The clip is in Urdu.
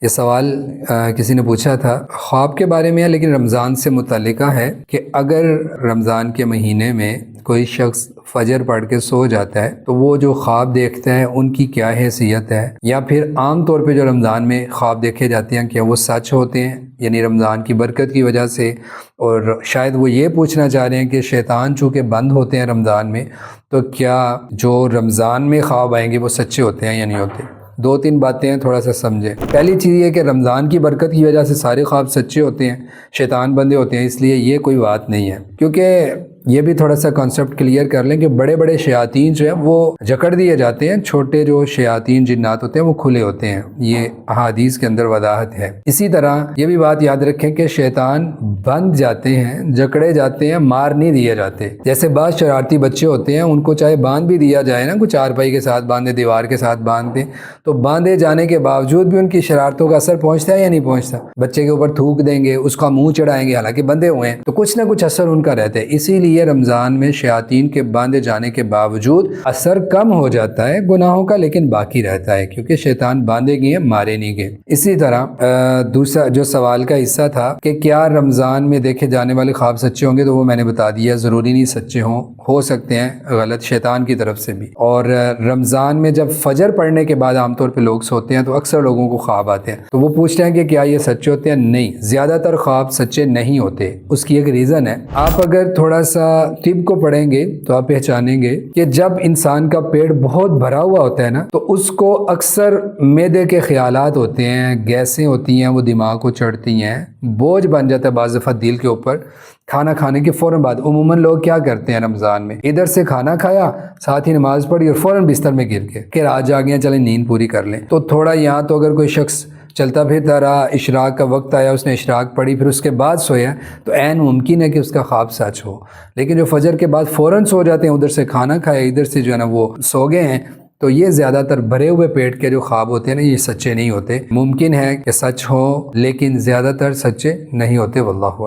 یہ سوال کسی نے پوچھا تھا، خواب کے بارے میں ہے لیکن رمضان سے متعلقہ ہے کہ اگر رمضان کے مہینے میں کوئی شخص فجر پڑھ کے سو جاتا ہے تو وہ جو خواب دیکھتا ہے ان کی کیا حیثیت ہے، یا پھر عام طور پہ جو رمضان میں خواب دیکھے جاتے ہیں کیا وہ سچ ہوتے ہیں، یعنی رمضان کی برکت کی وجہ سے۔ اور شاید وہ یہ پوچھنا چاہ رہے ہیں کہ شیطان چونکہ بند ہوتے ہیں رمضان میں، تو کیا جو رمضان میں خواب آئیں گے وہ سچے ہوتے ہیں یا نہیں ہوتے۔ دو تین باتیں ہیں، تھوڑا سا سمجھیں۔ پہلی چیز یہ کہ رمضان کی برکت کی وجہ سے سارے خواب سچے ہوتے ہیں، شیطان بندے ہوتے ہیں، اس لیے یہ کوئی بات نہیں ہے۔ کیونکہ یہ بھی تھوڑا سا کانسیپٹ کلیئر کر لیں کہ بڑے بڑے شیاطین جو ہیں وہ جکڑ دیے جاتے ہیں، چھوٹے جو شیاطین جنات ہوتے ہیں وہ کھلے ہوتے ہیں، یہ احادیث کے اندر وضاحت ہے۔ اسی طرح یہ بھی بات یاد رکھیں کہ شیطان بند جاتے ہیں، جکڑے جاتے ہیں، مار نہیں دیے جاتے۔ جیسے بعض شرارتی بچے ہوتے ہیں، ان کو چاہے باندھ بھی دیا جائے نا، کوئی چارپائی کے ساتھ باندھے، دیوار کے ساتھ باندھ دیں، تو باندھے جانے کے باوجود بھی ان کی شرارتوں کا اثر پہنچتا ہے یا نہیں پہنچتا۔ بچے کے اوپر تھوک دیں گے، اس کا منہ چڑھائیں گے، حالانکہ بندھے ہوئے ہیں، تو کچھ نہ کچھ اثر ان کا رہتا ہے۔ اسی لیے رمضان میں شیاطین کے باندھے جانے کے باوجود اثر کم ہو جاتا ہے گناہوں کا، لیکن باقی رہتا ہے کیونکہ شیطان باندھے گئے، مارے نہیں گئے۔ اسی طرح دوسرا جو سوال کا حصہ تھا کہ کیا رمضان میں دیکھے جانے والے خواب سچے ہوں گے، تو وہ میں نے بتا دیا، ضروری نہیں سچے ہو سکتے ہیں غلط شیطان کی طرف سے بھی۔ اور رمضان میں جب فجر پڑھنے کے بعد عام طور پہ لوگ سوتے ہیں تو اکثر لوگوں کو خواب آتے ہیں، تو وہ پوچھتے ہیں کہ کیا یہ سچے ہوتے ہیں؟ نہیں، زیادہ تر خواب سچے نہیں ہوتے۔ اس کی ایک ریزن ہے، آپ اگر تھوڑا سا طب کو پڑھیں گے تو آپ پہچانیں گے کہ جب انسان کا پیٹ بہت بھرا ہوا ہوتا ہے نا، تو اس کو اکثر معدے کے خیالات ہوتے ہیں، گیسیں ہوتی ہیں، وہ دماغ کو چڑھتی ہیں، بوجھ بن جاتا ہے بعض دفعہ دل کے اوپر۔ کھانا کھانے کے فوراً بعد عموماً لوگ کیا کرتے ہیں رمضان میں، ادھر سے کھانا کھایا، ساتھ ہی نماز پڑھی اور فوراً بستر میں گر گئے کہ رات جا گیا، چلیں نیند پوری کر لیں۔ تو تھوڑا یہاں تو اگر کوئی شخص چلتا پھرتا رہا، اشراق کا وقت آیا، اس نے اشراق پڑھی، پھر اس کے بعد سویا، تو عین ممکن ہے کہ اس کا خواب سچ ہو۔ لیکن جو فجر کے بعد فوراً سو جاتے ہیں، ادھر سے کھانا کھایا، ادھر سے جو ہے نا وہ سو گئے ہیں، تو یہ زیادہ تر بھرے ہوئے پیٹ کے جو خواب ہوتے ہیں نا، یہ سچے نہیں ہوتے۔ ممکن ہے کہ سچ ہو لیکن زیادہ تر سچے نہیں ہوتے، واللہ اعلم۔